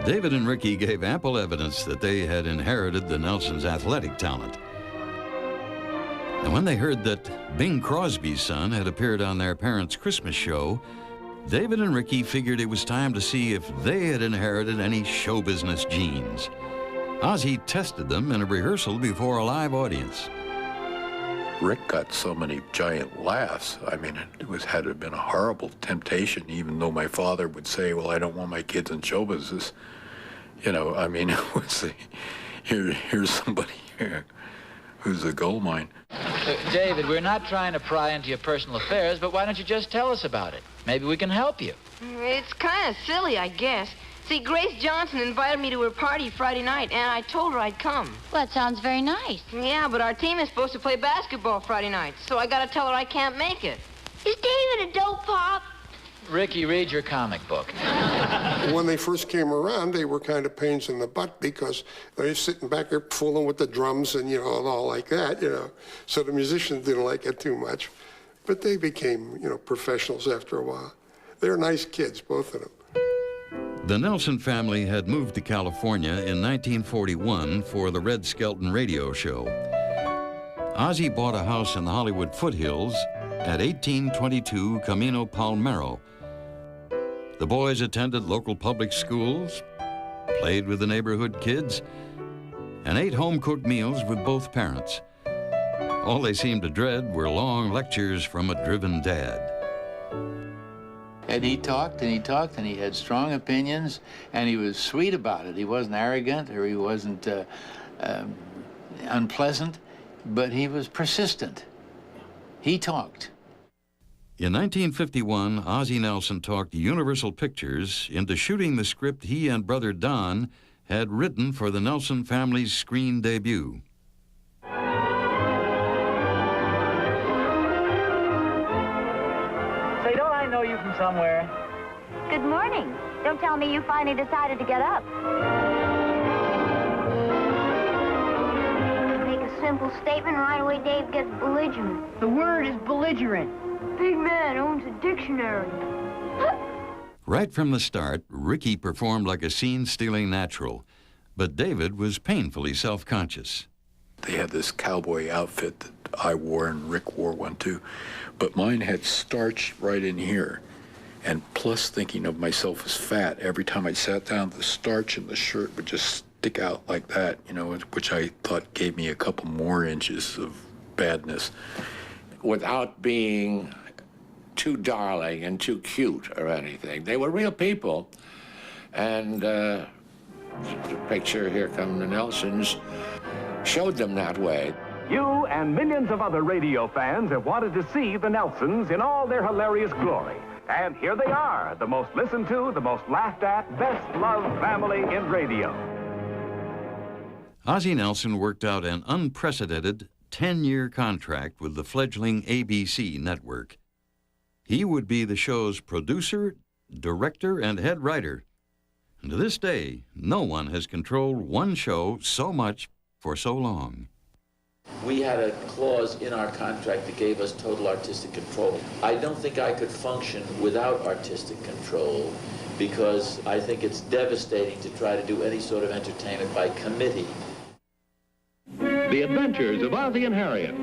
David and Ricky gave ample evidence that they had inherited the Nelsons' athletic talent. And when they heard that Bing Crosby's son had appeared on their parents' Christmas show, David and Ricky figured it was time to see if they had inherited any show business genes. Ozzie tested them in a rehearsal before a live audience. Rick got so many giant laughs. I mean, had to have been a horrible temptation, even though my father would say, well, I don't want my kids in show business. You know, I mean, it was here's somebody who's a gold mine. David, we're not trying to pry into your personal affairs, but why don't you just tell us about it? Maybe we can help you. It's kind of silly, I guess. See, Grace Johnson invited me to her party Friday night, and I told her I'd come. Well, that sounds very nice. Yeah, but our team is supposed to play basketball Friday night, so I gotta tell her I can't make it. Is David a dope pop? Ricky, read your comic book. When they first came around, they were kind of pains in the butt because they were sitting back there fooling with the drums and, you know, and all like that, you know. So the musicians didn't like it too much. But they became, you know, professionals after a while. They were nice kids, both of them. The Nelson family had moved to California in 1941 for the Red Skelton radio show. Ozzie bought a house in the Hollywood foothills at 1822 Camino Palmero. The boys attended local public schools, played with the neighborhood kids, and ate home-cooked meals with both parents. All they seemed to dread were long lectures from a driven dad. And he talked and he talked and he had strong opinions and he was sweet about it. He wasn't arrogant or he wasn't unpleasant, but he was persistent. He talked. In 1951, Ozzie Nelson talked Universal Pictures into shooting the script he and brother Don had written for the Nelson family's screen debut. Say, don't I know you from somewhere? Good morning. Don't tell me you finally decided to get up. Make a simple statement, right away Dave gets belligerent. The word is belligerent. Big man owns a dictionary. Right from the start, Ricky performed like a scene-stealing natural, but David was painfully self-conscious. They had this cowboy outfit that I wore and Rick wore one too, but mine had starch right in here. And plus thinking of myself as fat, every time I sat down, the starch in the shirt would just stick out like that, you know, which I thought gave me a couple more inches of badness. Without being too darling and too cute or anything. They were real people. And the picture, Here Come the Nelsons, showed them that way. You and millions of other radio fans have wanted to see the Nelsons in all their hilarious glory. And here they are, the most listened to, the most laughed at, best loved family in radio. Ozzie Nelson worked out an unprecedented 10-year contract with the fledgling ABC network. He would be the show's producer, director, and head writer. And to this day, no one has controlled one show so much for so long. We had a clause in our contract that gave us total artistic control. I don't think I could function without artistic control because I think it's devastating to try to do any sort of entertainment by committee. The Adventures of Ozzie and Harriet,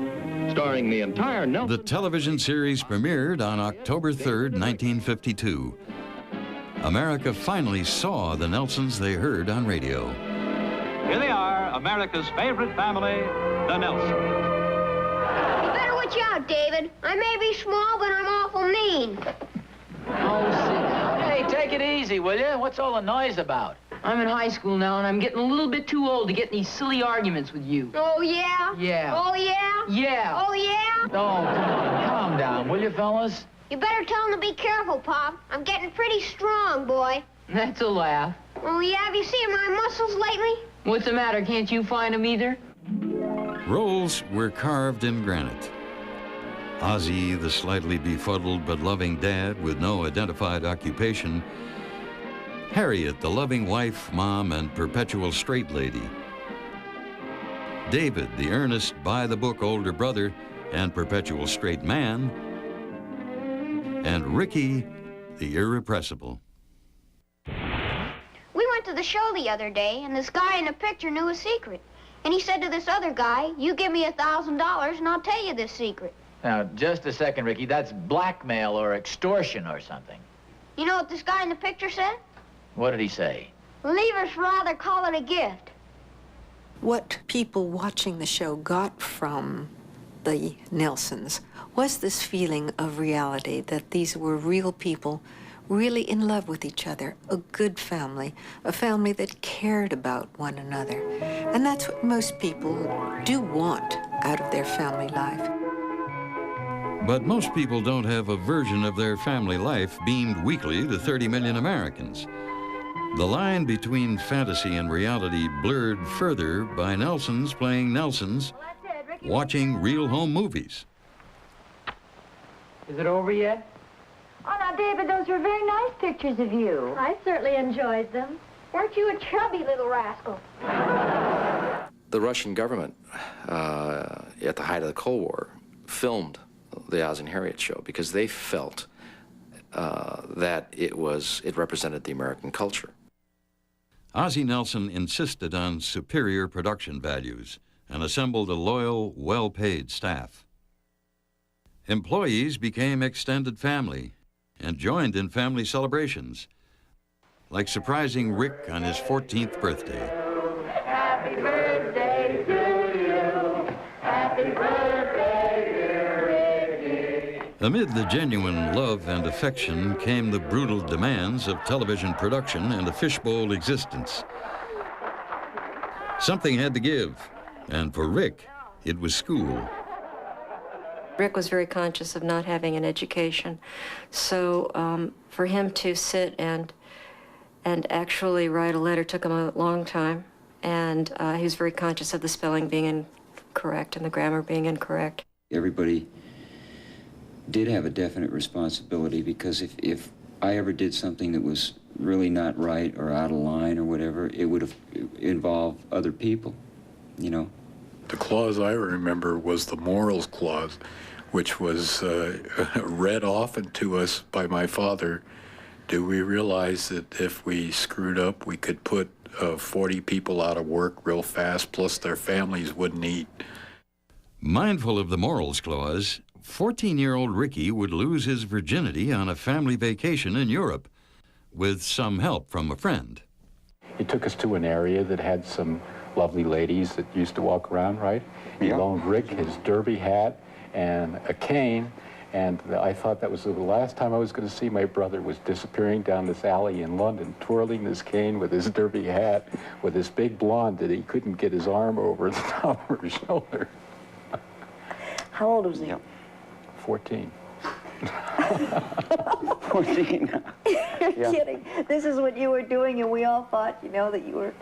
starring the entire Nelson. The television series premiered on October 3rd, 1952. America finally saw the Nelsons they heard on radio. Here they are, America's favorite family, the Nelsons. You better watch out, David. I may be small, but I'm awful mean. Oh, hey, take it easy, will you? What's all the noise about? I'm in high school now, and I'm getting a little bit too old to get in these silly arguments with you. Oh, yeah? Yeah. Oh, yeah? Yeah. Oh, yeah? Oh, come on, calm down, will you, fellas? You better tell him to be careful, Pop. I'm getting pretty strong, boy. That's a laugh. Oh, yeah? Have you seen my muscles lately? What's the matter? Can't you find them either? Roles were carved in granite. Ozzie, the slightly befuddled but loving dad with no identified occupation. Harriet, the loving wife, mom, and perpetual straight lady. David, the earnest, by-the-book older brother and perpetual straight man. And Ricky, the irrepressible. We went to the show the other day, and this guy in the picture knew a secret. And he said to this other guy, you give me $1,000 and I'll tell you this secret. Now, just a second, Ricky. That's blackmail or extortion or something. You know what this guy in the picture said? What did he say? Leavers rather call it a gift. What people watching the show got from the Nelsons was this feeling of reality, that these were real people, really in love with each other, a good family, a family that cared about one another. And that's what most people do want out of their family life. But most people don't have a version of their family life beamed weekly to 30 million Americans. The line between fantasy and reality blurred further by Nelsons playing Nelsons, watching real home movies. Is it over yet? Oh, now, David, those were very nice pictures of you. I certainly enjoyed them. Weren't you a chubby little rascal? The Russian government, at the height of the Cold War, filmed the Ozzie and Harriet show because they felt that it represented the American culture. Ozzie Nelson insisted on superior production values and assembled a loyal, well-paid staff. Employees became extended family and joined in family celebrations, like surprising Rick on his 14th birthday. Happy birthday to you. Happy birthday, dear Ricky. Amid the genuine love and affection came the brutal demands of television production and a fishbowl existence. Something had to give, and for Rick, it was school. Rick was very conscious of not having an education, so for him to sit and actually write a letter took him a long time, and he was very conscious of the spelling being incorrect and the grammar being incorrect. Everybody did have a definite responsibility, because if I ever did something that was really not right or out of line or whatever, it would have involved other people, you know. The clause I remember was the morals clause, which was read often to us by my father. Do we realize that if we screwed up, we could put 40 people out of work real fast, plus their families wouldn't eat? Mindful of the morals clause, 14-year-old Ricky would lose his virginity on a family vacation in Europe, with some help from a friend. He took us to an area that had some lovely ladies that used to walk around, right? He loaned Rick his derby hat and a cane, and I thought that was the last time I was going to see my brother, was disappearing down this alley in London, twirling this cane with his derby hat, with this big blonde that he couldn't get his arm over the top of his shoulder. How old was he? 14. 14. You're kidding. This is what you were doing, and we all thought, you know, that you were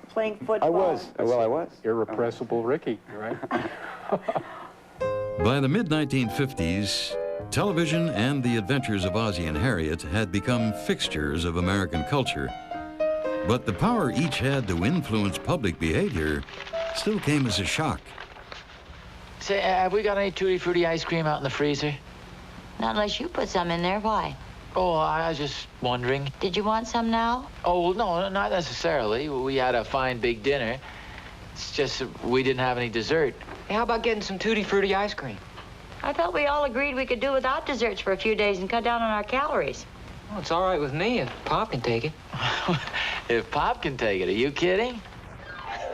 playing football. I was. Well, I was. Irrepressible Ricky, right? By the mid-1950s, television and the adventures of Ozzie and Harriet had become fixtures of American culture. But the power each had to influence public behavior still came as a shock. Say, have we got any Tutti Frutti ice cream out in the freezer? Not unless you put some in there. Why? Oh, I was just wondering. Did you want some now? Oh, no, not necessarily. We had a fine big dinner. It's just that we didn't have any dessert. Hey, how about getting some Tutti Frutti ice cream? I thought we all agreed we could do without desserts for a few days and cut down on our calories. Well, it's all right with me if Pop can take it. If Pop can take it, are you kidding?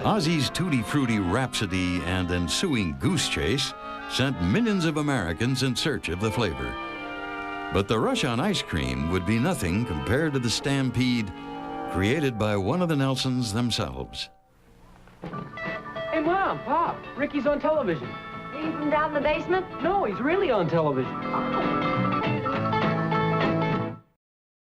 Ozzie's Tutti Frutti rhapsody and ensuing goose chase sent millions of Americans in search of the flavor. But the rush on ice cream would be nothing compared to the stampede created by one of the Nelsons themselves. Hey, Mom, Pop, Ricky's on television. You from down in the basement? No, he's really on television. Oh.